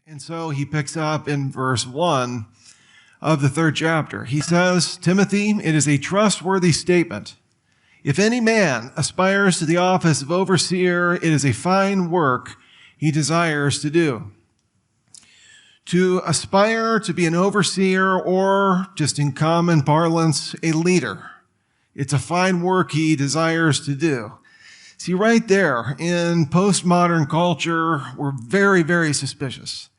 And so he picks up in verse 1 of the 3rd chapter. He says, Timothy, it is a trustworthy statement. If any man aspires to the office of overseer, it is a fine work he desires to do. To aspire to be an overseer, or just in common parlance, a leader, it's a fine work he desires to do. See, right there, in postmodern culture, we're very, very suspicious.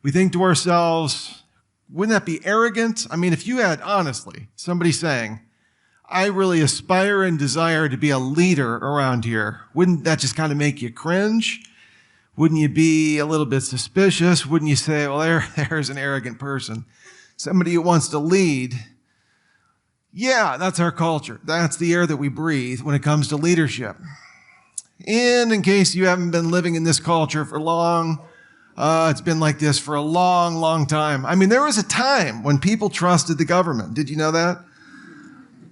We think to ourselves, wouldn't that be arrogant? I mean, if you had, honestly, somebody saying, I really aspire and desire to be a leader around here, wouldn't that just kind of make you cringe? Wouldn't you be a little bit suspicious? Wouldn't you say, well, there's an arrogant person, somebody who wants to lead? Yeah, that's our culture. That's the air that we breathe when it comes to leadership. And in case you haven't been living in this culture for long, it's been like this for a long, long time. I mean, there was a time when people trusted the government. Did you know that?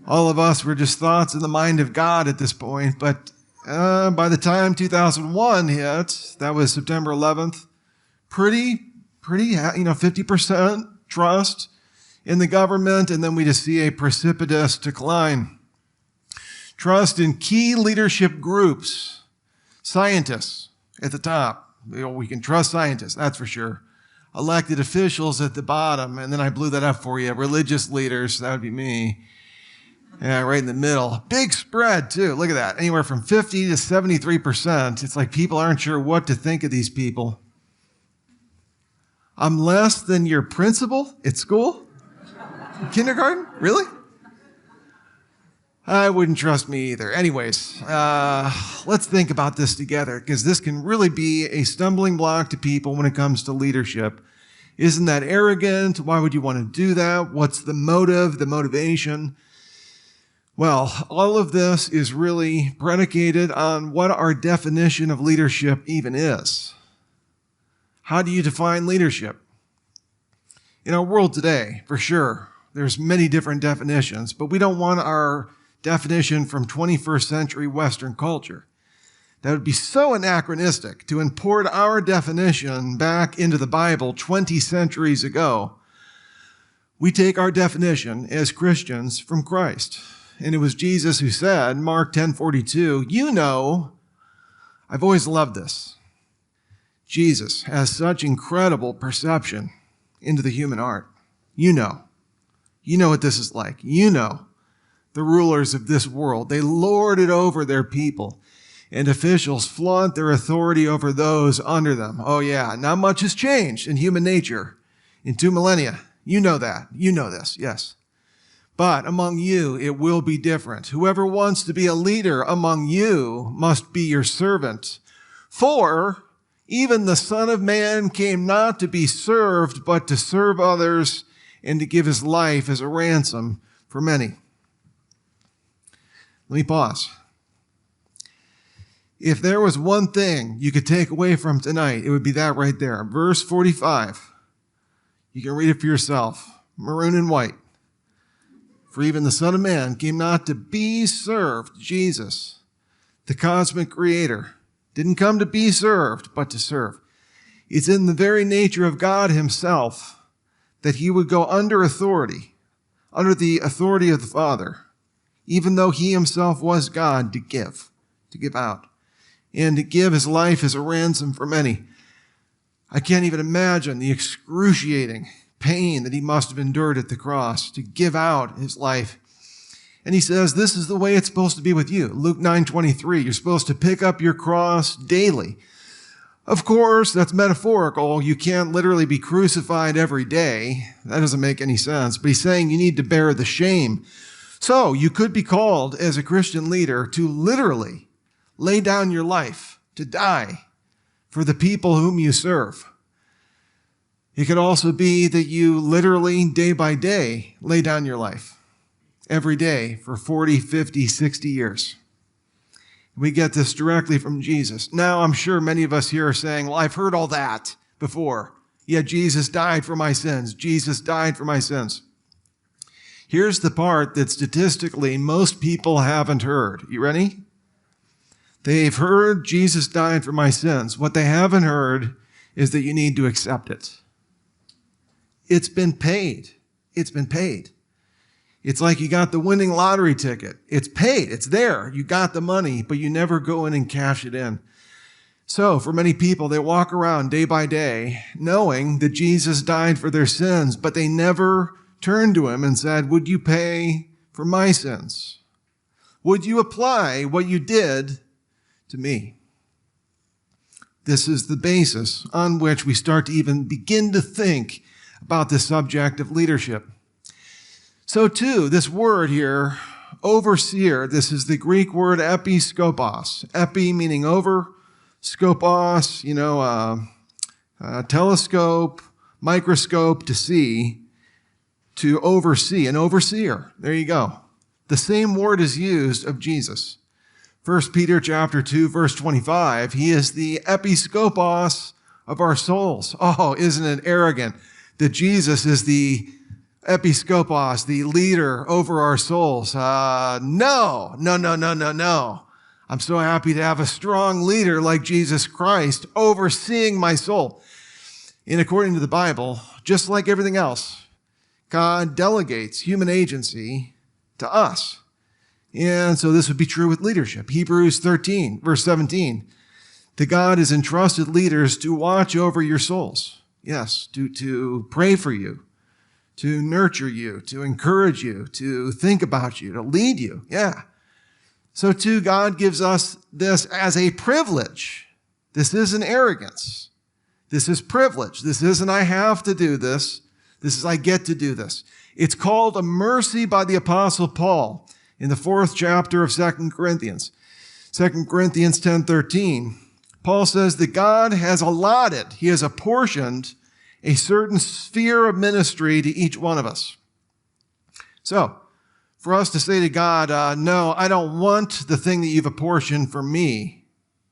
All of us were just thoughts in the mind of God at this point. But by the time 2001 hit, that was September 11th, pretty, 50% trust in the government. And then we just see a precipitous decline. Trust in key leadership groups, scientists at the top. We can trust scientists, that's for sure. Elected officials at the bottom, and then I blew that up for you. Religious leaders, that would be me. Yeah, right in the middle. Big spread, too. Look at that. Anywhere from 50 to 73%. It's like people aren't sure what to think of these people. I'm less than your principal at school? Kindergarten? Really? I wouldn't trust me either. Anyways, let's think about this together, because this can really be a stumbling block to people when it comes to leadership. Isn't that arrogant? Why would you want to do that? What's the motive, the motivation? Well, all of this is really predicated on what our definition of leadership even is. How do you define leadership? In our world today, for sure, there's many different definitions, but we don't want our definition from 21st century Western culture. That would be so anachronistic to import our definition back into the Bible 20 centuries ago. We take our definition as Christians from Christ. And it was Jesus who said, Mark 10:42, you know, I've always loved this. Jesus has such incredible perception into the human heart. You know what this is like. You know the rulers of this world, they lord it over their people, and officials flaunt their authority over those under them. Oh yeah, not much has changed in human nature in 2 millennia. You know that. You know this, yes. But among you, it will be different. Whoever wants to be a leader among you must be your servant. For even the Son of Man came not to be served, but to serve others and to give his life as a ransom for many. Let me pause. If there was one thing you could take away from tonight, it would be that right there. Verse 45. You can read it for yourself. Maroon and white. For even the Son of Man came not to be served. Jesus, the cosmic creator, didn't come to be served, but to serve. It's in the very nature of God himself that he would go under authority, under the authority of the Father, even though he himself was God, to give out, and to give his life as a ransom for many. I can't even imagine the excruciating pain that he must have endured at the cross to give out his life. And he says, this is the way it's supposed to be with you. Luke 9:23, you're supposed to pick up your cross daily. Of course, that's metaphorical. You can't literally be crucified every day. That doesn't make any sense. But he's saying you need to bear the shame. So you could be called as a Christian leader to literally lay down your life, to die for the people whom you serve. It could also be that you literally, day by day, lay down your life every day for 40, 50, 60 years. We get this directly from Jesus. Now, I'm sure many of us here are saying, well, I've heard all that before. Yeah, Jesus died for my sins. Jesus died for my sins. Here's the part that statistically most people haven't heard. You ready? They've heard Jesus died for my sins. What they haven't heard is that you need to accept it. It's been paid. It's been paid. It's like you got the winning lottery ticket. It's paid. It's there. You got the money, but you never go in and cash it in. So for many people, they walk around day by day knowing that Jesus died for their sins, but they never turned to him and said, would you pay for my sins? Would you apply what you did to me? This is the basis on which we start to even begin to think about the subject of leadership. So too, this word here, overseer, this is the Greek word episkopos. Epi meaning over, skopos, telescope, microscope, to see, to oversee, an overseer. There you go. The same word is used of Jesus. 1 Peter chapter 2, verse 25, he is the episkopos of our souls. Oh, isn't it arrogant that Jesus is the episkopos, the leader over our souls? No. I'm so happy to have a strong leader like Jesus Christ overseeing my soul. And according to the Bible, just like everything else, God delegates human agency to us. And so this would be true with leadership. Hebrews 13, verse 17. To God has entrusted leaders to watch over your souls. Yes, to pray for you, to nurture you, to encourage you, to think about you, to lead you. Yeah. So too, God gives us this as a privilege. This isn't arrogance. This is privilege. This isn't I have to do this. This is I get to do this. It's called a mercy by the Apostle Paul in the 4th chapter of 2 Corinthians. 2 Corinthians 10:13. Paul says that God has allotted, he has apportioned a certain sphere of ministry to each one of us. So, for us to say to God, no, I don't want the thing that you've apportioned for me.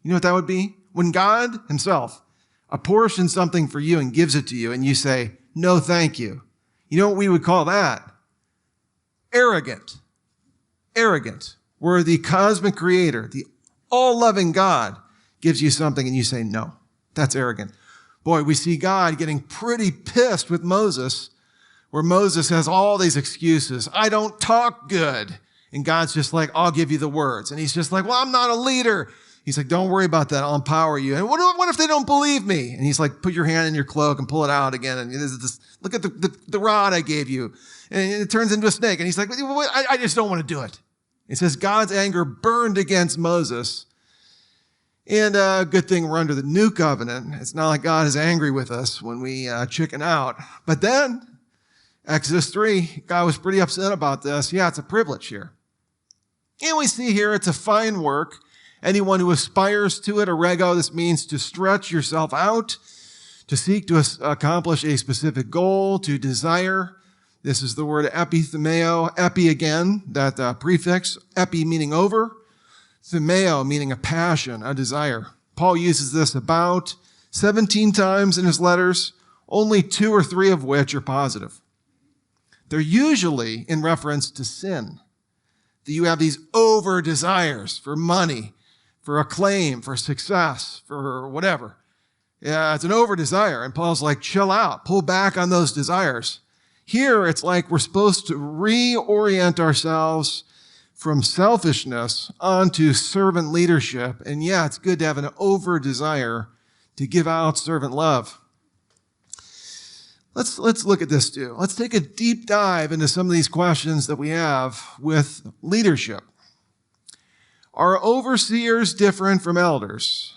You know what that would be? When God himself apportions something for you and gives it to you and you say, no, thank you. You know what we would call that? Arrogant. Arrogant. Where the cosmic creator, the all-loving God, gives you something and you say, no, that's arrogant. Boy, we see God getting pretty pissed with Moses, where Moses has all these excuses. I don't talk good. And God's just like, I'll give you the words. And he's just like, well, I'm not a leader. He's like, don't worry about that. I'll empower you. And what if they don't believe me? And he's like, put your hand in your cloak and pull it out again. And look at the rod I gave you. And it turns into a snake. And he's like, I just don't want to do it. It says God's anger burned against Moses. And good thing we're under the new covenant. It's not like God is angry with us when we chicken out. But then, Exodus 3, God was pretty upset about this. Yeah, it's a privilege here. And we see here it's a fine work. Anyone who aspires to it, orego, this means to stretch yourself out, to seek to accomplish a specific goal, to desire. This is the word epithumeo, epi again, that prefix, epi meaning over, thumeo meaning a passion, a desire. Paul uses this about 17 times in his letters, only 2 or 3 of which are positive. They're usually in reference to sin. That you have these over desires for money, for acclaim, for success, for whatever. Yeah, it's an over desire. And Paul's like, chill out, pull back on those desires. Here, it's like we're supposed to reorient ourselves from selfishness onto servant leadership. And yeah, it's good to have an over desire to give out servant love. Let's look at this too. Let's take a deep dive into some of these questions that we have with leadership. Are overseers different from elders?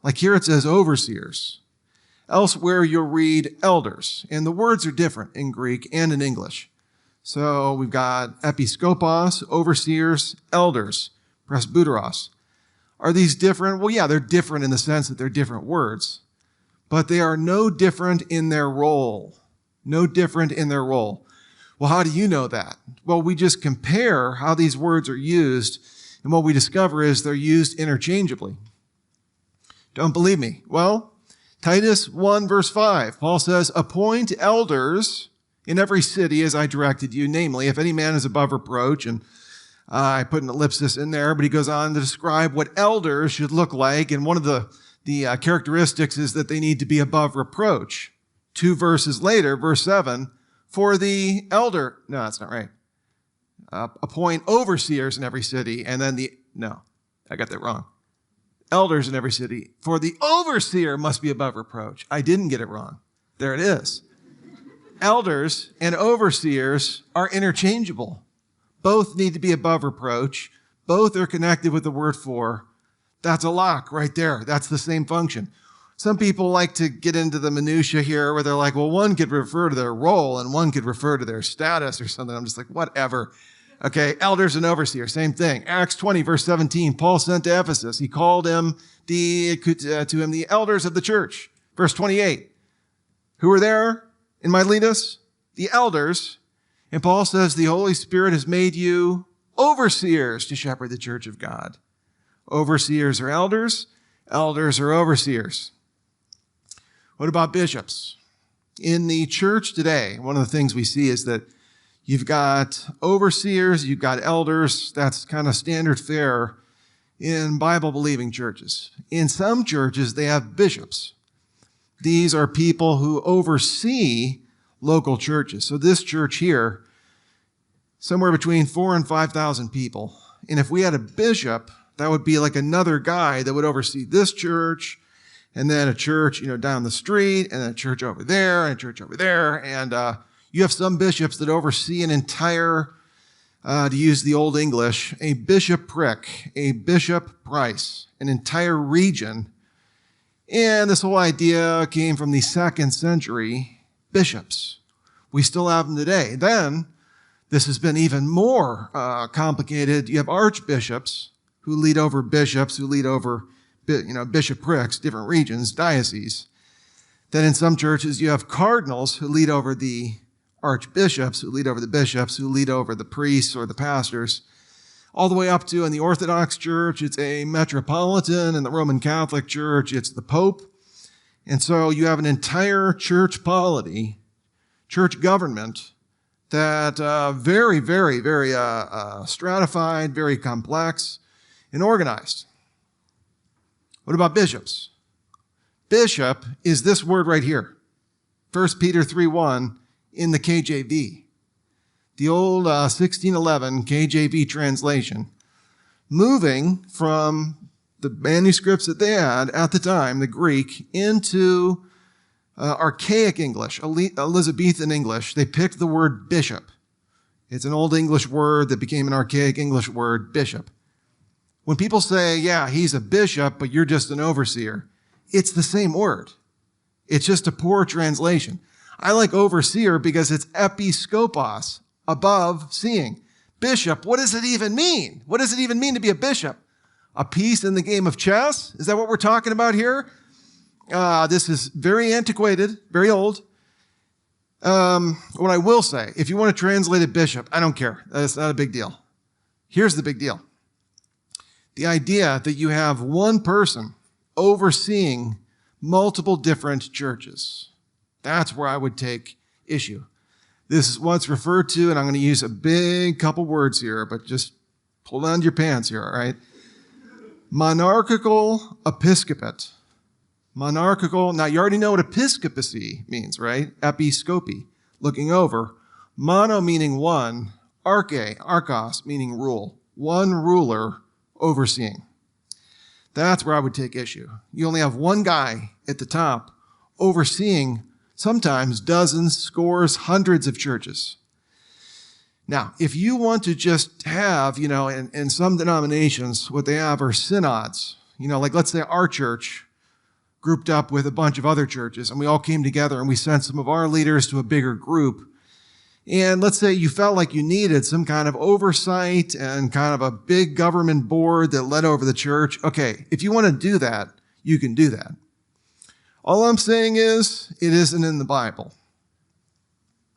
Like here it says overseers. Elsewhere you'll read elders. And the words are different in Greek and in English. So we've got episkopos, overseers, elders, presbyteros. Are these different? Well, yeah, they're different in the sense that they're different words. But they are no different in their role. No different in their role. Well, how do you know that? Well, we just compare how these words are used, and what we discover is they're used interchangeably. Don't believe me? Well, Titus 1 verse 5, Paul says, appoint elders in every city as I directed you, namely, if any man is above reproach, and I put an ellipsis in there, but he goes on to describe what elders should look like, and one of the the characteristics is that they need to be above reproach. 2 verses later, verse 7, for the elder, no, that's not right. Appoint overseers in every city, and then no, I got that wrong. Elders in every city, for the overseer must be above reproach. I didn't get it wrong. There it is. Elders and overseers are interchangeable. Both need to be above reproach. Both are connected with the word for. That's a lock right there. That's the same function. Some people like to get into the minutia here where they're like, well, one could refer to their role and one could refer to their status or something. I'm just like, whatever. Okay, elders and overseers, same thing. Acts 20, verse 17, Paul sent to Ephesus. He called him to him the elders of the church. Verse 28, who were there in Miletus? The elders. And Paul says the Holy Spirit has made you overseers to shepherd the church of God. Overseers are elders. Elders are overseers. What about bishops? In the church today, one of the things we see is that you've got overseers, you've got elders. That's kind of standard fare in Bible-believing churches. In some churches, they have bishops. These are people who oversee local churches. So this church here, somewhere between 4,000 and 5,000 people. And if we had a bishop, that would be like another guy that would oversee this church, and then a church, down the street, and then a church over there, and a church over there. And you have some bishops that oversee an entire, to use the old English, a bishopric, a bishop price, an entire region. And this whole idea came from the 2nd century bishops. We still have them today. Then, this has been even more complicated. You have archbishops who lead over bishops, who lead over bishoprics, different regions, dioceses. Then in some churches, you have cardinals who lead over the archbishops, who lead over the bishops, who lead over the priests or the pastors, all the way up to, in the Orthodox Church, it's a metropolitan. In the Roman Catholic Church, it's the Pope. And so you have an entire church polity, church government, that very, very, very stratified, very complex, and organized. What about bishops? Bishop is this word right here. 1 Peter 3:1 in the KJV. The old 1611 KJV translation. Moving from the manuscripts that they had at the time, the Greek, into archaic English, Elizabethan English. They picked the word bishop. It's an old English word that became an archaic English word, bishop. When people say, yeah, he's a bishop, but you're just an overseer, it's the same word. It's just a poor translation. I like overseer because it's episkopos, above seeing. Bishop, what does it even mean? What does it even mean to be a bishop? A piece in the game of chess? Is that what we're talking about here? This is very antiquated, very old. What I will say, if you want to translate a bishop, I don't care. That's not a big deal. Here's the big deal. The idea that you have one person overseeing multiple different churches. That's where I would take issue. This is what's referred to, and I'm going to use a big couple words here, but just pull down your pants here, all right? Monarchical episcopate. Monarchical, now you already know what episcopacy means, right? Episcopi, looking over. Mono meaning one, arche, archos meaning rule. One ruler overseeing. That's where I would take issue. You only have one guy at the top overseeing sometimes dozens, scores, hundreds of churches. Now, if you want to just have, in some denominations, what they have are synods. Like let's say our church grouped up with a bunch of other churches, and we all came together and we sent some of our leaders to a bigger group. And let's say you felt like you needed some kind of oversight and kind of a big government board that led over the church. Okay, if you want to do that, you can do that. All I'm saying is, it isn't in the Bible.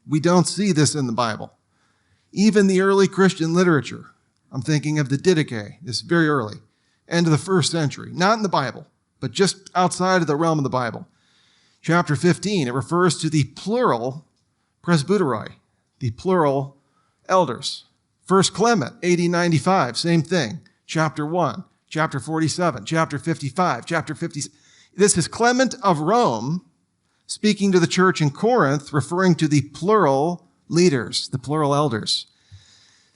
We don't see this in the Bible. Even the early Christian literature, I'm thinking of the Didache, this is very early, end of the 1st century, not in the Bible, but just outside of the realm of the Bible. Chapter 15, it refers to the plural presbyteroi, the plural elders. 1 Clement, AD 95, same thing. Chapter 1, chapter 47, chapter 55, chapter 50. This is Clement of Rome speaking to the church in Corinth, referring to the plural leaders, the plural elders.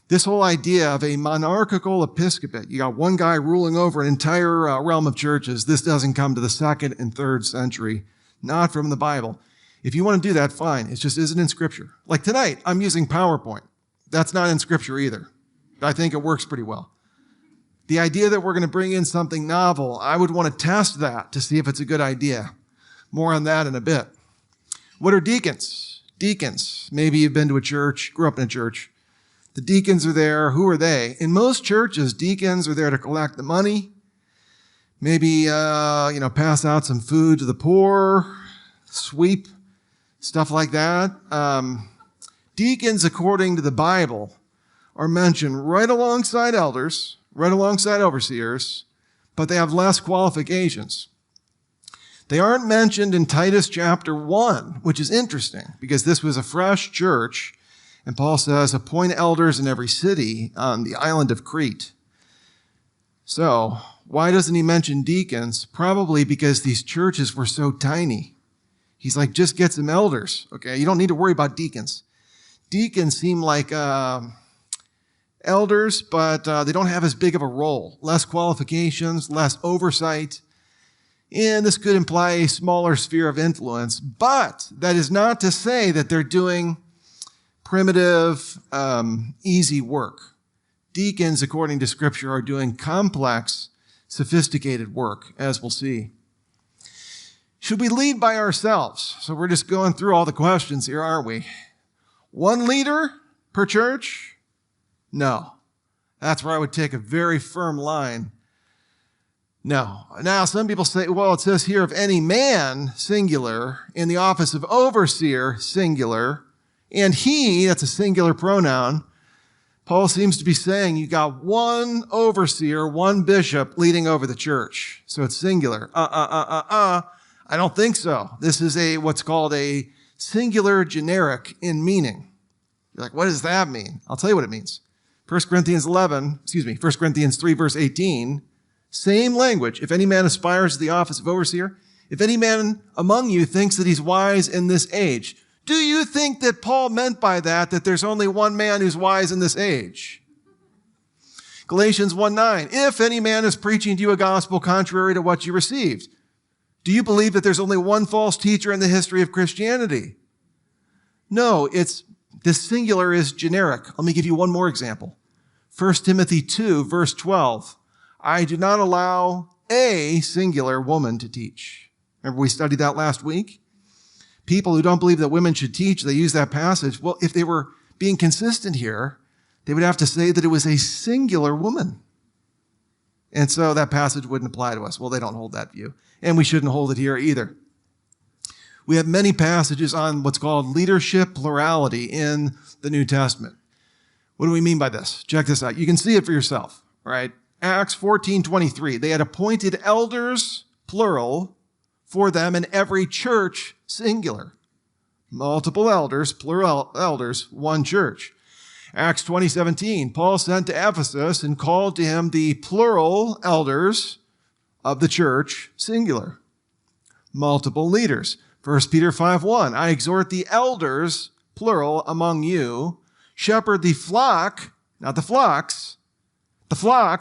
This whole idea of a monarchical episcopate, you got one guy ruling over an entire realm of churches, this doesn't come to the 2nd and 3rd century, not from the Bible. If you want to do that, fine. It just isn't in Scripture. Like tonight, I'm using PowerPoint. That's not in Scripture either. I think it works pretty well. The idea that we're going to bring in something novel, I would want to test that to see if it's a good idea. More on that in a bit. What are deacons? Deacons. Maybe you've been to a church, grew up in a church. The deacons are there. Who are they? In most churches, deacons are there to collect the money, maybe, pass out some food to the poor, sweep, stuff like that. Deacons, according to the Bible, are mentioned right alongside elders, right alongside overseers, but they have less qualifications. They aren't mentioned in Titus chapter 1, which is interesting because this was a fresh church. And Paul says, appoint elders in every city on the island of Crete. So, why doesn't he mention deacons? Probably because these churches were so tiny. He's like, just get some elders, okay? You don't need to worry about deacons. Deacons seem like elders, but they don't have as big of a role. Less qualifications, less oversight. And this could imply a smaller sphere of influence. But that is not to say that they're doing primitive, easy work. Deacons, according to Scripture, are doing complex, sophisticated work, as we'll see. Should we lead by ourselves? So we're just going through all the questions here, aren't we? One leader per church? No. That's where I would take a very firm line. No. Now, some people say, well, it says here of any man, singular, in the office of overseer, singular, and he, that's a singular pronoun. Paul seems to be saying you got one overseer, one bishop leading over the church. So it's singular. I don't think so. This is what's called a singular generic in meaning. You're like, what does that mean? I'll tell you what it means. 1 Corinthians 3, verse 18, same language. If any man aspires to the office of overseer, if any man among you thinks that he's wise in this age, do you think that Paul meant by that there's only one man who's wise in this age? Galatians 1:9, if any man is preaching to you a gospel contrary to what you received, do you believe that there's only one false teacher in the history of Christianity? No, this singular is generic. Let me give you one more example. 1 Timothy 2, verse 12, I do not allow a singular woman to teach. Remember we studied that last week? People who don't believe that women should teach, they use that passage. Well, if they were being consistent here, they would have to say that it was a singular woman. And so that passage wouldn't apply to us. Well, they don't hold that view. And we shouldn't hold it here either. We have many passages on what's called leadership plurality in the New Testament. What do we mean by this? Check this out. You can see it for yourself, right? Acts 14:23. They had appointed elders, plural, for them in every church, singular. Multiple elders, plural elders, one church. Acts 20:17. Paul sent to Ephesus and called to him the plural elders of the church, singular. Multiple leaders. 1 Peter 5:1. I exhort the elders, plural, among you, shepherd the flock, not the flocks,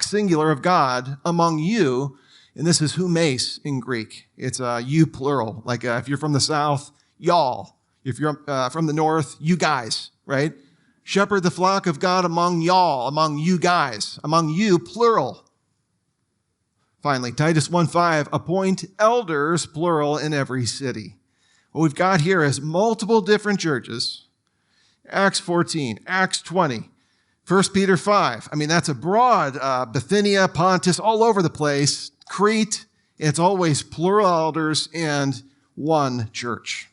singular of God, among you. And this is humes in Greek. It's you plural. Like if you're from the south, y'all. If you're from the north, you guys, right? Shepherd the flock of God among y'all, among you guys, among you, plural. Finally, Titus 1:5, appoint elders, plural, in every city. What we've got here is multiple different churches. Acts 14, Acts 20, 1 Peter 5. I mean, that's a broad Bithynia, Pontus, all over the place. Crete, it's always plural elders and one church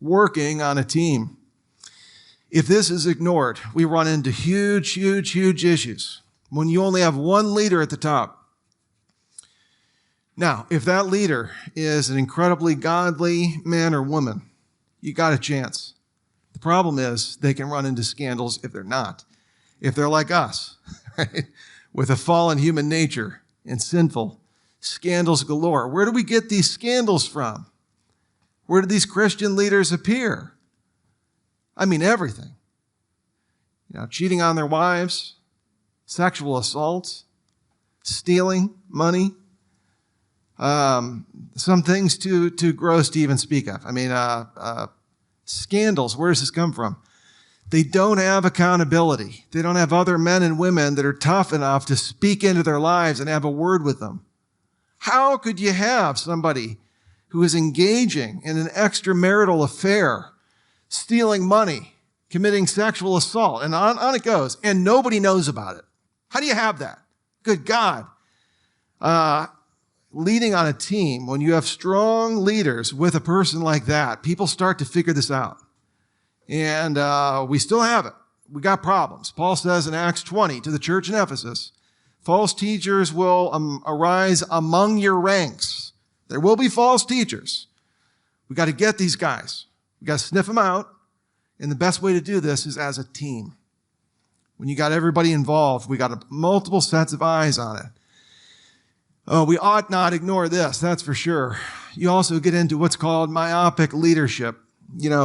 working on a team. If this is ignored, we run into huge issues when you only have one leader at the top. Now, if that leader is an incredibly godly man or woman, you got a chance. The problem is they can run into scandals if they're not. If they're like us, right? With a fallen human nature and sinful scandals galore. Where do we get these scandals from? Where do these Christian leaders appear? I mean, everything. Cheating on their wives, sexual assaults, stealing money. Some things too gross to even speak of. I mean, scandals. Where does this come from? They don't have accountability. They don't have other men and women that are tough enough to speak into their lives and have a word with them. How could you have somebody who is engaging in an extramarital affair, stealing money, committing sexual assault, and on it goes, and nobody knows about it? How do you have that? Good God. Leading on a team, when you have strong leaders with a person like that, people start to figure this out. And we still have it. We got problems. Paul says in Acts 20 to the church in Ephesus, false teachers will arise among your ranks. There will be false teachers. We got to get these guys. We got to sniff them out. And the best way to do this is as a team. When you got everybody involved, we got multiple sets of eyes on it. Oh, we ought not ignore this, that's for sure. You also get into what's called myopic leadership.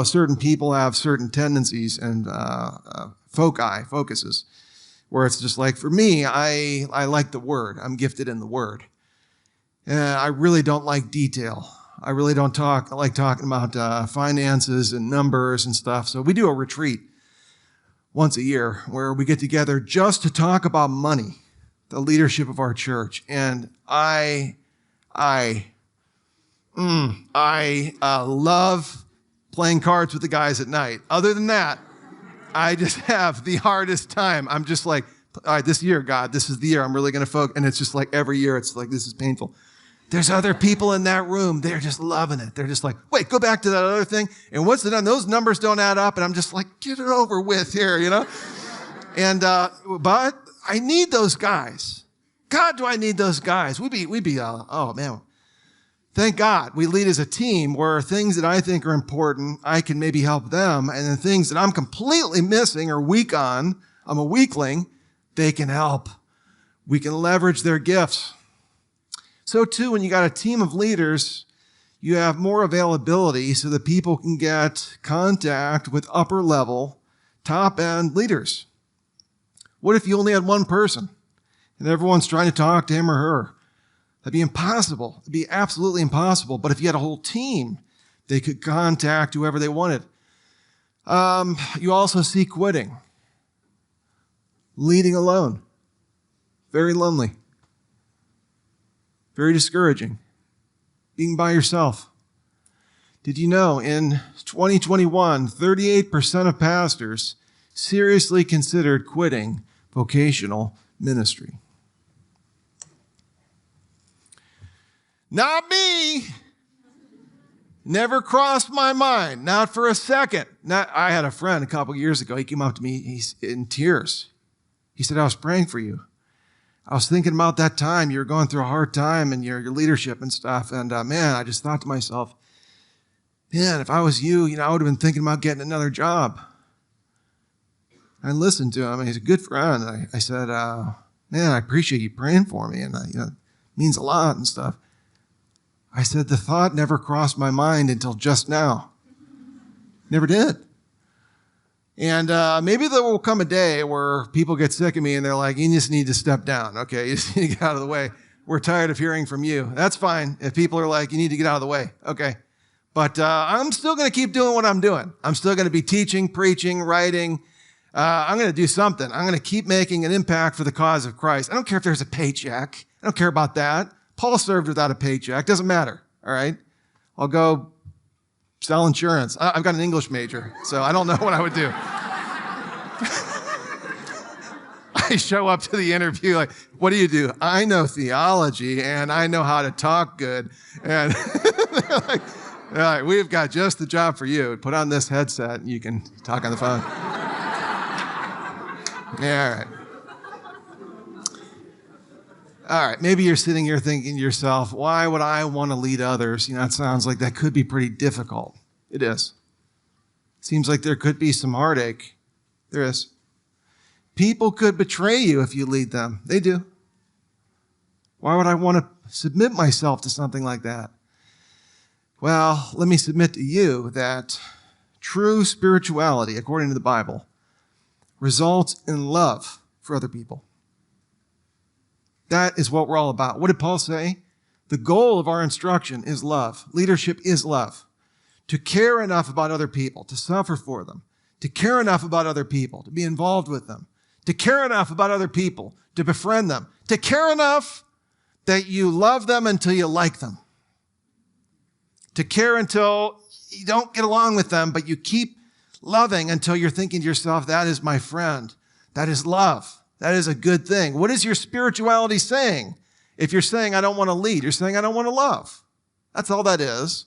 Certain people have certain tendencies and focuses, where it's just like, for me, I like the Word. I'm gifted in the Word. And I really don't like detail. I really don't like talking about finances and numbers and stuff. So we do a retreat once a year where we get together just to talk about money, the leadership of our church. And I love playing cards with the guys at night. Other than that, I just have the hardest time. I'm just like, all right, this year, God, this is the year I'm really going to focus. And it's just like every year, it's like, this is painful. There's other people in that room. They're just loving it. They're just like, wait, go back to that other thing. And what's it done? Those numbers don't add up. And I'm just like, get it over with here, And, but I need those guys. God, do I need those guys? Oh man. Thank God we lead as a team where things that I think are important, I can maybe help them. And then things that I'm completely missing or weak on, I'm a weakling, they can help. We can leverage their gifts. So too, when you got a team of leaders, you have more availability so that people can get contact with upper level, top end leaders. What if you only had one person and everyone's trying to talk to him or her? That'd be impossible. It'd be absolutely impossible. But if you had a whole team, they could contact whoever they wanted. You also see quitting. Leading alone. Very lonely. Very discouraging. Being by yourself. Did you know in 2021, 38% of pastors seriously considered quitting vocational ministry? Not me. Never crossed my mind. Not for a second. I had a friend a couple years ago. He came up to me. He's in tears. He said, I was praying for you. I was thinking about that time you were going through a hard time and your leadership and stuff. And man, I just thought to myself, man, if I was you, I would have been thinking about getting another job. I listened to him. He's a good friend. I said, man, I appreciate you praying for me. And it means a lot and stuff. I said, the thought never crossed my mind until just now. Never did. And maybe there will come a day where people get sick of me and they're like, you just need to step down. Okay, you just need to get out of the way. We're tired of hearing from you. That's fine. If people are like, you need to get out of the way. Okay. But I'm still going to keep doing what I'm doing. I'm still going to be teaching, preaching, writing. I'm going to do something. I'm going to keep making an impact for the cause of Christ. I don't care if there's a paycheck. I don't care about that. Paul served without a paycheck. Doesn't matter. All right. I'll go sell insurance. I've got an English major, so I don't know what I would do. I show up to the interview like, what do you do? I know theology and I know how to talk good. And they're like, we've got just the job for you. Put on this headset and you can talk on the phone. Yeah, all right. All right, maybe you're sitting here thinking to yourself, why would I want to lead others? It sounds like that could be pretty difficult. It is. Seems like there could be some heartache. There is. People could betray you if you lead them. They do. Why would I want to submit myself to something like that? Well, let me submit to you that true spirituality, according to the Bible, results in love for other people. That is what we're all about. What did Paul say? The goal of our instruction is love. Leadership is love. To care enough about other people, to suffer for them, to care enough about other people, to be involved with them, to care enough about other people, to befriend them, to care enough that you love them until you like them, to care until you don't get along with them, but you keep loving until you're thinking to yourself, that is my friend. That is love. That is a good thing. What is your spirituality saying? If you're saying, I don't want to lead, you're saying, I don't want to love. That's all that is.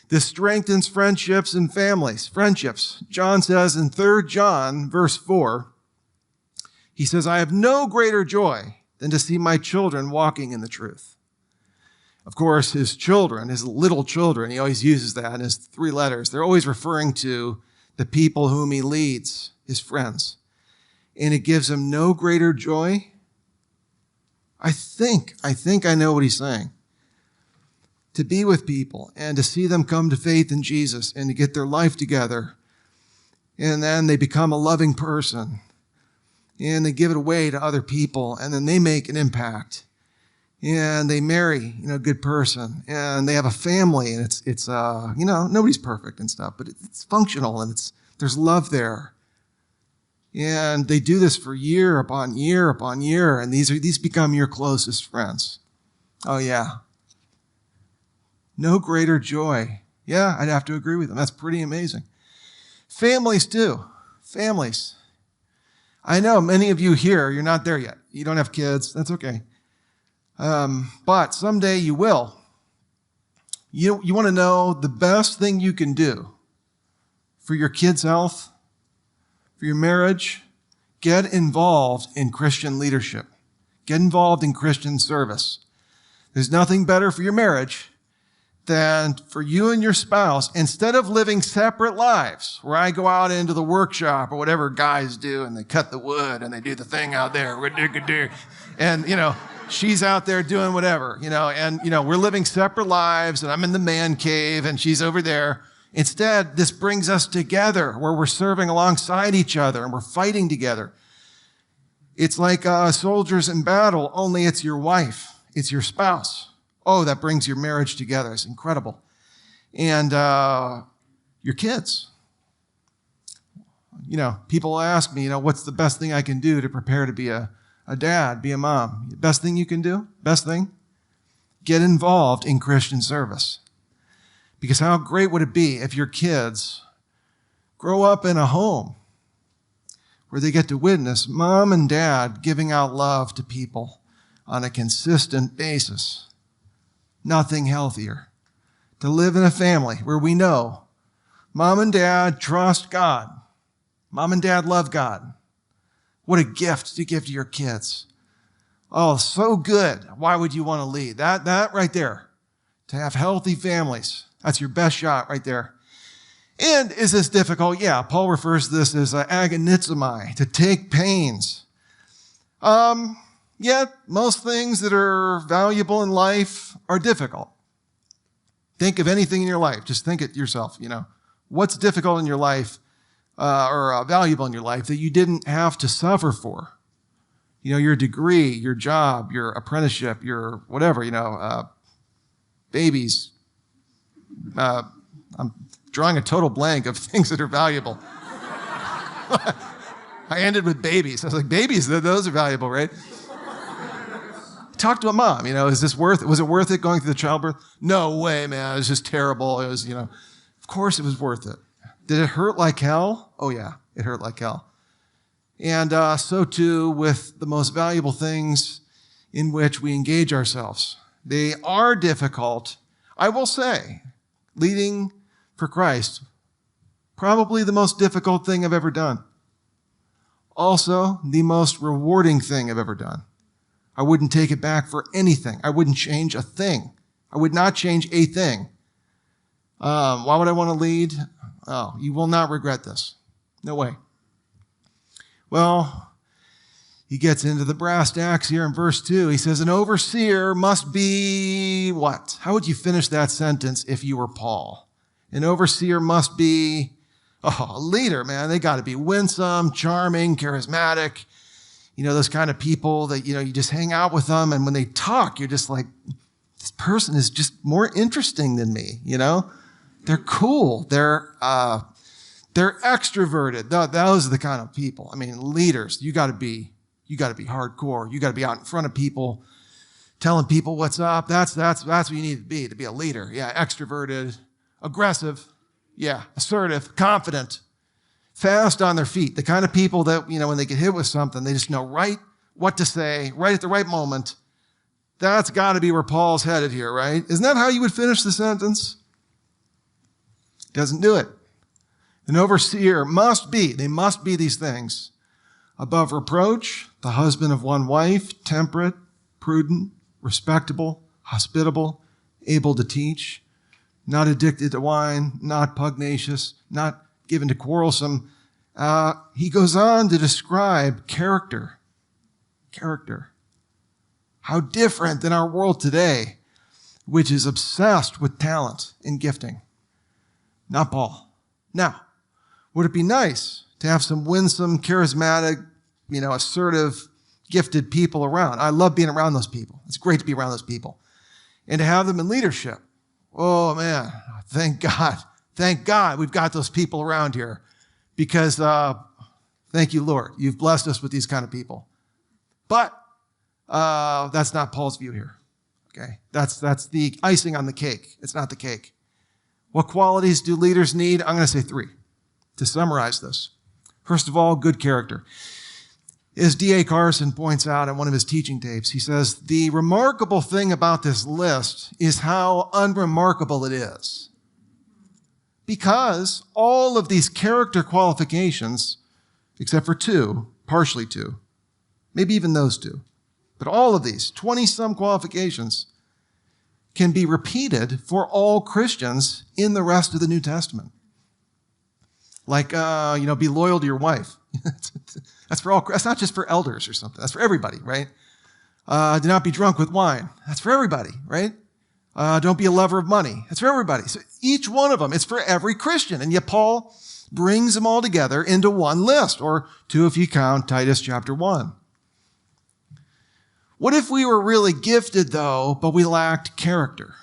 This strengthens friendships and families. Friendships. John says in 3 John, verse 4, he says, I have no greater joy than to see my children walking in the truth. Of course, his children, his little children, he always uses that in his 3 letters. They're always referring to the people whom he leads, his friends. And it gives him no greater joy. I think I know what he's saying. To be with people and to see them come to faith in Jesus and to get their life together. And then they become a loving person. And they give it away to other people. And then they make an impact. And they marry, a good person. And they have a family. And it's nobody's perfect and stuff. But it's functional and there's love there. And they do this for year upon year upon year. And these become your closest friends. Oh, yeah. No greater joy. Yeah, I'd have to agree with them. That's pretty amazing. Families too. Families. I know many of you here, you're not there yet. You don't have kids. That's okay. But someday you will. You want to know the best thing you can do for your kids' health, for your marriage? Get involved in Christian leadership. Get involved in Christian service. There's nothing better for your marriage than for you and your spouse, instead of living separate lives, where I go out into the workshop or whatever guys do and they cut the wood and they do the thing out there, and, she's out there doing whatever, and, we're living separate lives and I'm in the man cave and she's over there. Instead, this brings us together where we're serving alongside each other and we're fighting together. It's like soldiers in battle, only it's your wife, it's your spouse. Oh, that brings your marriage together. It's incredible. And your kids. People ask me, what's the best thing I can do to prepare to be a dad, be a mom? The best thing you can do? Best thing? Get involved in Christian service. Because how great would it be if your kids grow up in a home where they get to witness mom and dad giving out love to people on a consistent basis? Nothing healthier. To live in a family where we know mom and dad trust God. Mom and dad love God. What a gift to give to your kids. Oh, so good. Why would you want to lead? That right there. To have healthy families. That's your best shot right there. And is this difficult? Yeah, Paul refers to this as agonizomai, to take pains. Yet, most things that are valuable in life are difficult. Think of anything in your life. Just think it yourself, What's difficult in your life or valuable in your life that you didn't have to suffer for? Your degree, your job, your apprenticeship, your whatever, babies. I'm drawing a total blank of things that are valuable. I ended with babies. I was like, babies, those are valuable, right? Talk to a mom, was it worth it going through the childbirth? No way, man, it was just terrible. It was, of course it was worth it. Did it hurt like hell? Oh yeah, it hurt like hell. And so too with the most valuable things in which we engage ourselves. They are difficult. I will say, leading for Christ, probably the most difficult thing I've ever done. Also, the most rewarding thing I've ever done. I wouldn't take it back for anything. I wouldn't change a thing. I would not change a thing. Why would I want to lead? Oh, you will not regret this. No way. Well, He gets into the brass tacks here in verse 2. He says, an overseer must be what? How would you finish that sentence if you were Paul? An overseer must be, a leader, man. They got to be winsome, charming, charismatic. You know, those kind of people that, you just hang out with them. And when they talk, you're just like, this person is just more interesting than me, They're cool. They're extroverted. Those are the kind of people. I mean, leaders, you got to be hardcore. You got to be out in front of people, telling people what's up. That's what you need to be a leader. Yeah, extroverted, aggressive, yeah, assertive, confident, fast on their feet. The kind of people that, when they get hit with something, they just know right what to say, right at the right moment. That's got to be where Paul's headed here, right? Isn't that how you would finish the sentence? Doesn't do it. An overseer must be these things. Above reproach, the husband of one wife, temperate, prudent, respectable, hospitable, able to teach, not addicted to wine, not pugnacious, not given to quarrelsome. He goes on to describe character. Character. How different than our world today, which is obsessed with talent and gifting. Not Paul. Now, would it be nice to have some winsome, charismatic, assertive, gifted people around? I love being around those people. It's great to be around those people. And to have them in leadership. Oh, man, thank God. Thank God we've got those people around here. Because, thank you, Lord, you've blessed us with these kind of people. But that's not Paul's view here. Okay, that's the icing on the cake. It's not the cake. What qualities do leaders need? I'm going to say 3 to summarize this. First of all, good character. As D.A. Carson points out in one of his teaching tapes, he says, the remarkable thing about this list is how unremarkable it is. Because all of these character qualifications, except for 2, partially 2, maybe even those 2, but all of these, 20-some qualifications, can be repeated for all Christians in the rest of the New Testament. Like, be loyal to your wife. That's for all. That's not just for elders or something. That's for everybody, right? Do not be drunk with wine. That's for everybody, right? Don't be a lover of money. That's for everybody. So each one of them, it's for every Christian. And yet Paul brings them all together into one list, or 2 if you count Titus chapter 1. What if we were really gifted, though, but we lacked character?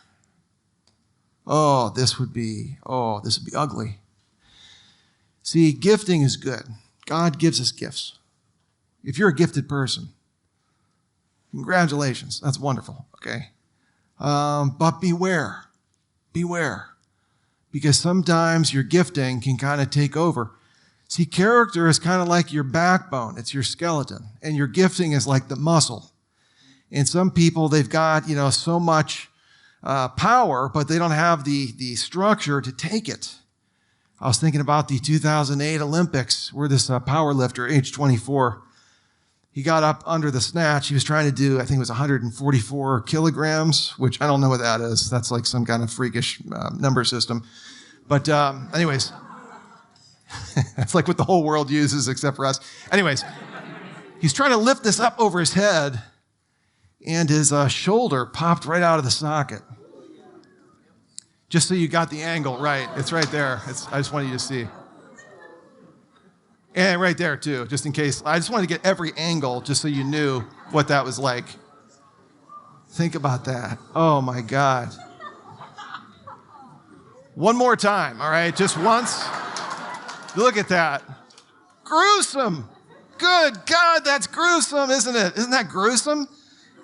This would be ugly. See, gifting is good. God gives us gifts. If you're a gifted person, congratulations. That's wonderful, okay? But beware. Beware. Because sometimes your gifting can kind of take over. See, character is kind of like your backbone. It's your skeleton. And your gifting is like the muscle. And some people, they've got, so much power, but they don't have the structure to take it. I was thinking about the 2008 Olympics where this power lifter, age 24, he got up under the snatch. He was trying to do, I think it was 144 kilograms, which I don't know what that is. That's like some kind of freakish number system. But anyways, that's like what the whole world uses except for us. Anyways, he's trying to lift this up over his head, and his shoulder popped right out of the socket. Just so you got the angle right. It's right there. I just wanted you to see. And right there, too, just in case. I just wanted to get every angle just so you knew what that was like. Think about that. Oh, my God. One more time, all right? Just once. Look at that. Gruesome. Good God, that's gruesome, isn't it? Isn't that gruesome?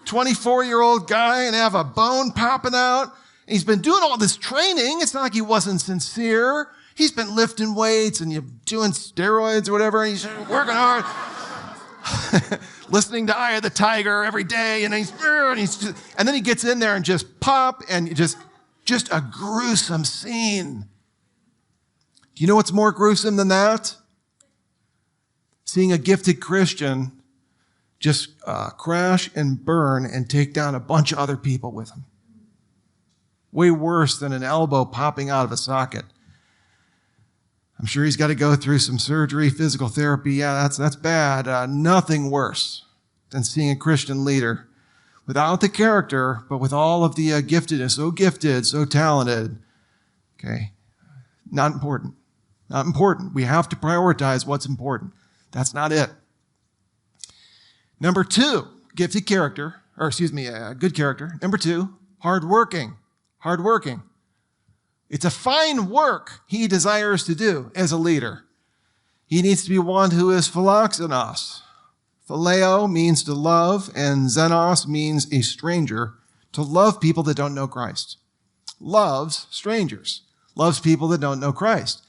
24-year-old guy and have a bone popping out. He's been doing all this training. It's not like he wasn't sincere. He's been lifting weights and doing steroids or whatever. And he's working hard, listening to Eye of the Tiger every day. And and then he gets in there and just pop, and just a gruesome scene. Do you know what's more gruesome than that? Seeing a gifted Christian just crash and burn and take down a bunch of other people with him. Way worse than an elbow popping out of a socket. I'm sure he's got to go through some surgery, physical therapy. Yeah, that's bad. Nothing worse than seeing a Christian leader without the character, but with all of the giftedness, so gifted, so talented. Okay, not important. Not important. We have to prioritize what's important. That's not it. Number two, gifted character, good character. Number two, hardworking. Hardworking. It's a fine work he desires to do as a leader. He needs to be one who is philoxenos. Phileo means to love, and xenos means a stranger, to love people that don't know Christ. Loves strangers. Loves people that don't know Christ.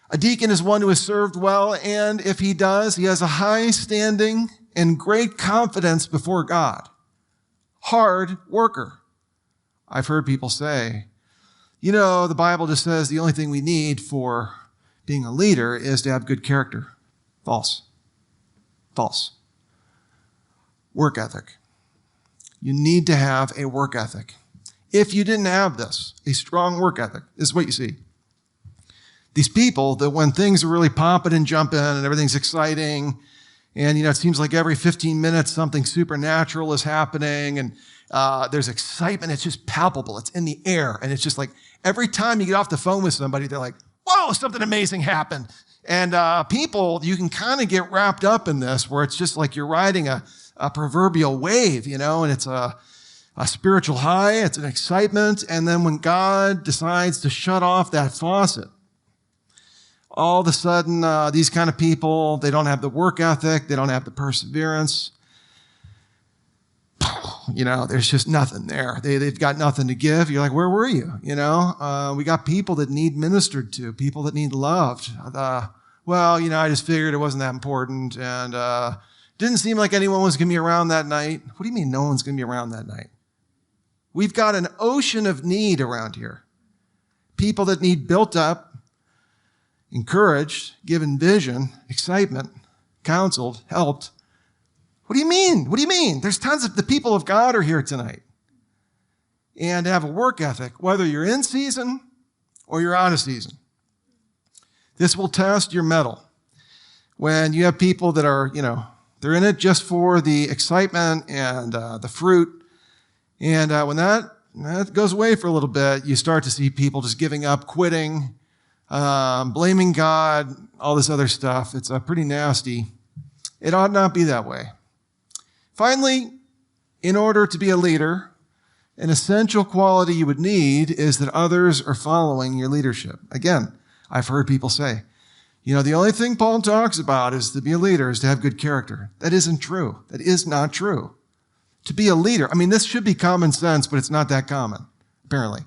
A deacon is one who has served well, and if he does, he has a high standing and great confidence before God. Hard worker. I've heard people say, the Bible just says the only thing we need for being a leader is to have good character. False. False. Work ethic. You need to have a work ethic. If you didn't have this, a strong work ethic, this is what you see. These people that when things are really popping and jumping and everything's exciting, and it seems like every 15 minutes something supernatural is happening, and there's excitement, it's just palpable, it's in the air, and it's just like every time you get off the phone with somebody, they're like, whoa, something amazing happened. And people, you can kind of get wrapped up in this where it's just like you're riding a proverbial wave, and it's a spiritual high, it's an excitement, and then when God decides to shut off that faucet, all of a sudden, these kind of people, they don't have the work ethic, they don't have the perseverance. There's just nothing there. They've got nothing to give. You're like, where were you? We got people that need ministered to, people that need loved. I just figured it wasn't that important, and didn't seem like anyone was going to be around that night. What do you mean no one's going to be around that night? We've got an ocean of need around here. People that need built up, encouraged, given vision, excitement, counseled, helped. What do you mean? What do you mean? There's tons of the people of God are here tonight. And have a work ethic, whether you're in season or you're out of season. This will test your mettle. When you have people that are, they're in it just for the excitement and the fruit. And when that goes away for a little bit, you start to see people just giving up, quitting, blaming God, all this other stuff. It's pretty nasty. It ought not be that way. Finally, in order to be a leader, an essential quality you would need is that others are following your leadership. Again, I've heard people say, the only thing Paul talks about is to be a leader is to have good character. That isn't true. That is not true. To be a leader, this should be common sense, but it's not that common, apparently.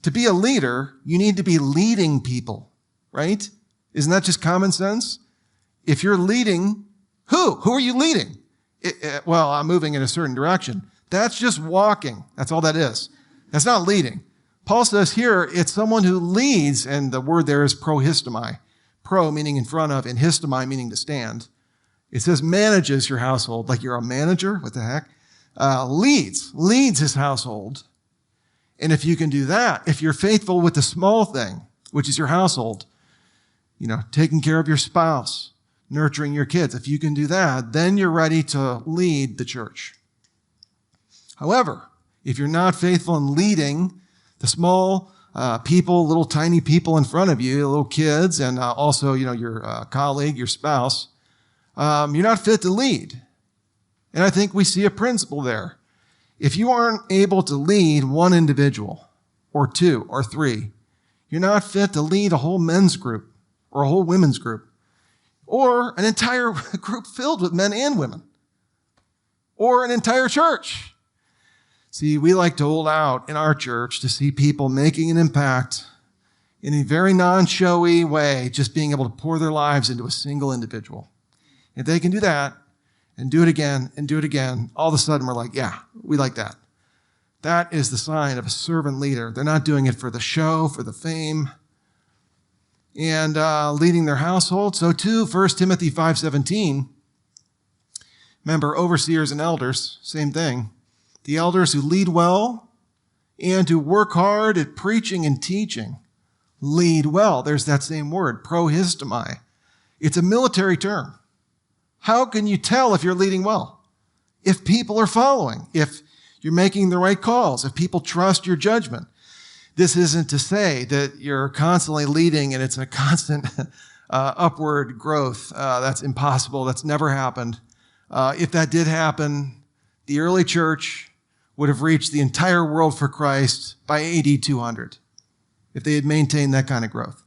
To be a leader, you need to be leading people, right? Isn't that just common sense? If you're leading, who? Who are you leading? I'm moving in a certain direction. That's just walking. That's all that is. That's not leading. Paul says here, it's someone who leads, and the word there is prohistomai. Pro meaning in front of, and histomai meaning to stand. It says manages your household, like you're a manager. What the heck? Leads his household. And if you can do that, if you're faithful with the small thing, which is your household, taking care of your spouse, nurturing your kids, if you can do that, then you're ready to lead the church. However, if you're not faithful in leading the small people, little tiny people in front of you, little kids, and also, your colleague, your spouse, you're not fit to lead. And I think we see a principle there. If you aren't able to lead one individual, or two, or three, you're not fit to lead a whole men's group, or a whole women's group, or an entire group filled with men and women, or an entire church. See, we like to hold out in our church to see people making an impact in a very non-showy way, just being able to pour their lives into a single individual. If they can do that, and do it again, and do it again, all of a sudden we're like, yeah, we like that. That is the sign of a servant leader. They're not doing it for the show, for the fame, and leading their household. So too, 1 Timothy 5:17, remember, overseers and elders, same thing. The elders who lead well and who work hard at preaching and teaching lead well. There's that same word, prohistomai. It's a military term. How can you tell if you're leading well? if people are following, if you're making the right calls, if people trust your judgment. This isn't to say that you're constantly leading and it's a constant upward growth. That's impossible. That's never happened. If that did happen, the early church would have reached the entire world for Christ by AD 200 if they had maintained that kind of growth.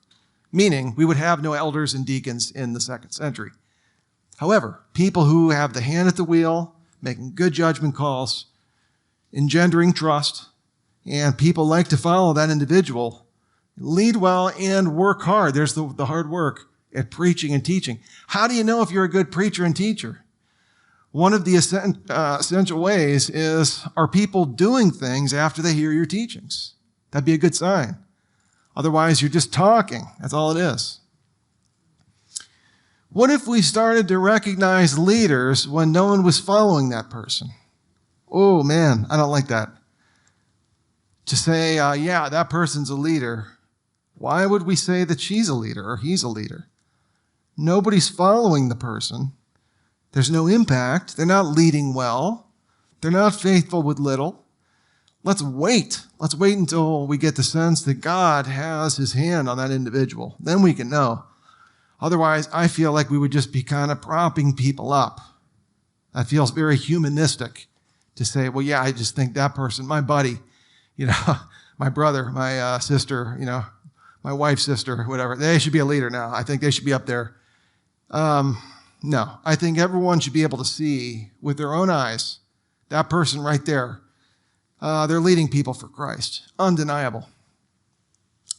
Meaning, we would have no elders and deacons in the 2nd century. However, people who have the hand at the wheel, making good judgment calls, engendering trust, and people like to follow that individual, lead well and work hard. There's the hard work at preaching and teaching. How do you know if you're a good preacher and teacher? One of the essential ways is, are people doing things after they hear your teachings? That'd be a good sign. Otherwise, you're just talking. That's all it is. What if we started to recognize leaders when no one was following that person? Oh, man, I don't like that. To say, yeah, that person's a leader. Why would we say that she's a leader or he's a leader? Nobody's following the person. There's no impact. They're not leading well. They're not faithful with little. Let's wait. Let's wait until we get the sense that God has his hand on that individual. Then we can know. Otherwise, I feel like we would just be kind of propping people up. That feels very humanistic to say, well, yeah, I just think that person, my buddy, my brother, my sister, my wife's sister, whatever, they should be a leader now. I think they should be up there. No, I think everyone should be able to see with their own eyes that person right there. They're leading people for Christ. Undeniable.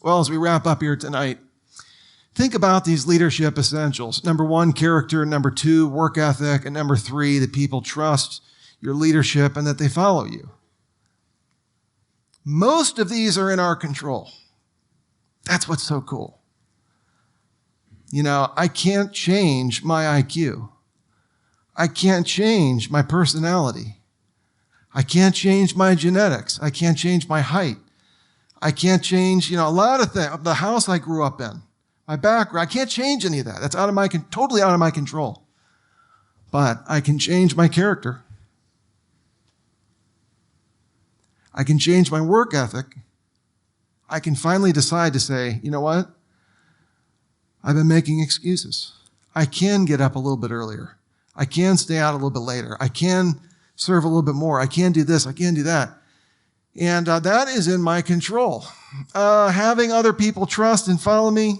Well, as we wrap up here tonight, think about these leadership essentials. Number 1, character. Number 2, work ethic. And number 3, that people trust your leadership and that they follow you. Most of these are in our control. That's what's so cool. I can't change my IQ. I can't change my personality. I can't change my genetics. I can't change my height. I can't change, a lot of things. The house I grew up in, my background. I can't change any of that. That's totally out of my control. But I can change my character. I can change my work ethic. I can finally decide to say, you know what? I've been making excuses. I can get up a little bit earlier. I can stay out a little bit later. I can serve a little bit more. I can do this. I can do that. And that is in my control. Having other people trust and follow me,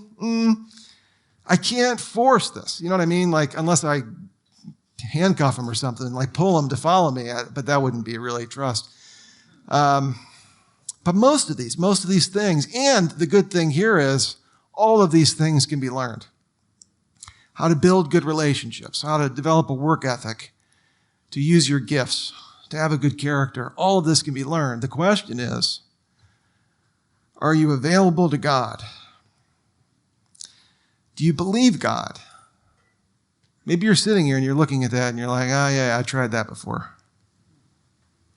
I can't force this. You know what I mean? Like, unless I handcuff them or something, like pull them to follow me. But that wouldn't be really trust. But most of these things, and the good thing here is, all of these things can be learned. How to build good relationships, how to develop a work ethic, to use your gifts, to have a good character. All of this can be learned. The question is, are you available to God? Do you believe God? Maybe you're sitting here and you're looking at that and you're like, oh yeah, I tried that before.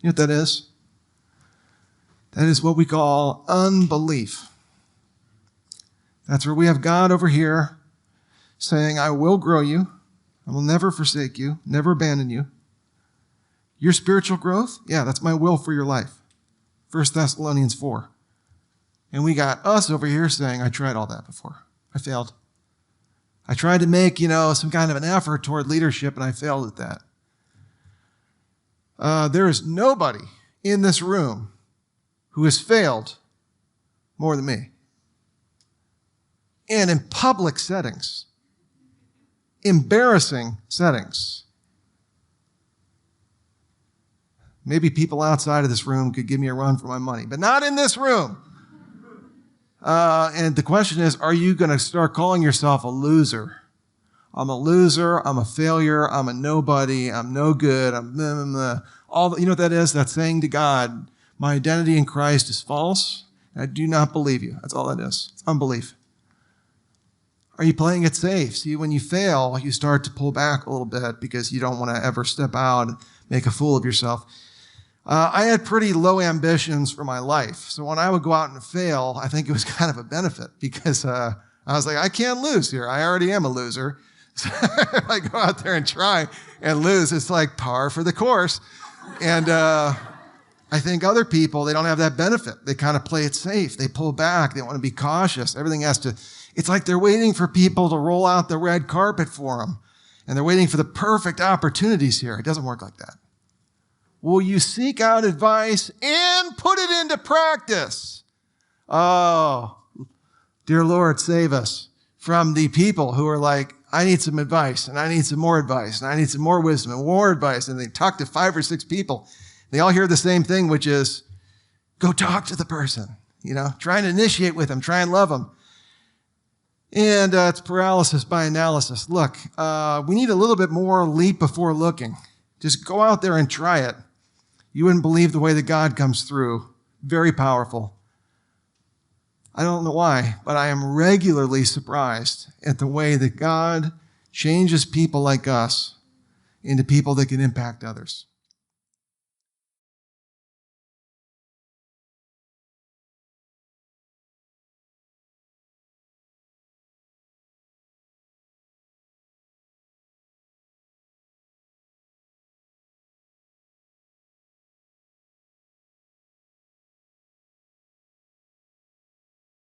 You know what that is? That is what we call unbelief. That's where we have God over here saying, I will grow you. I will never forsake you, never abandon you. Your spiritual growth, yeah, that's my will for your life. 1 Thessalonians 4. And we got us over here saying, I tried all that before. I failed. I tried to make, some kind of an effort toward leadership, and I failed at that. There is nobody in this room who has failed more than me. And in public settings, embarrassing settings. Maybe people outside of this room could give me a run for my money, but not in this room. And the question is, are you going to start calling yourself a loser? I'm a loser. I'm a failure. I'm a nobody. I'm no good. I'm all. You know what that is? That's saying to God, my identity in Christ is false. And I do not believe you. That's all that is. It's unbelief. Are you playing it safe? See, when you fail, you start to pull back a little bit because you don't want to ever step out and make a fool of yourself. I had pretty low ambitions for my life. So when I would go out and fail, I think it was kind of a benefit because I was like, I can't lose here. I already am a loser. So if I go out there and try and lose, it's like par for the course. And I think other people, they don't have that benefit. They kind of play it safe. They pull back. They want to be cautious. Everything has to, it's like they're waiting for people to roll out the red carpet for them. And they're waiting for the perfect opportunities here. It doesn't work like that. Will you seek out advice and put it into practice? Oh, dear Lord, save us from the people who are like, I need some advice, and I need some more advice, and I need some more wisdom and more advice. And they talk to 5 or 6 people. They all hear the same thing, which is, go talk to the person. Try and initiate with them, try and love them. And it's paralysis by analysis. Look, we need a little bit more leap before looking. Just go out there and try it. You wouldn't believe the way that God comes through. Very powerful. I don't know why, but I am regularly surprised at the way that God changes people like us into people that can impact others.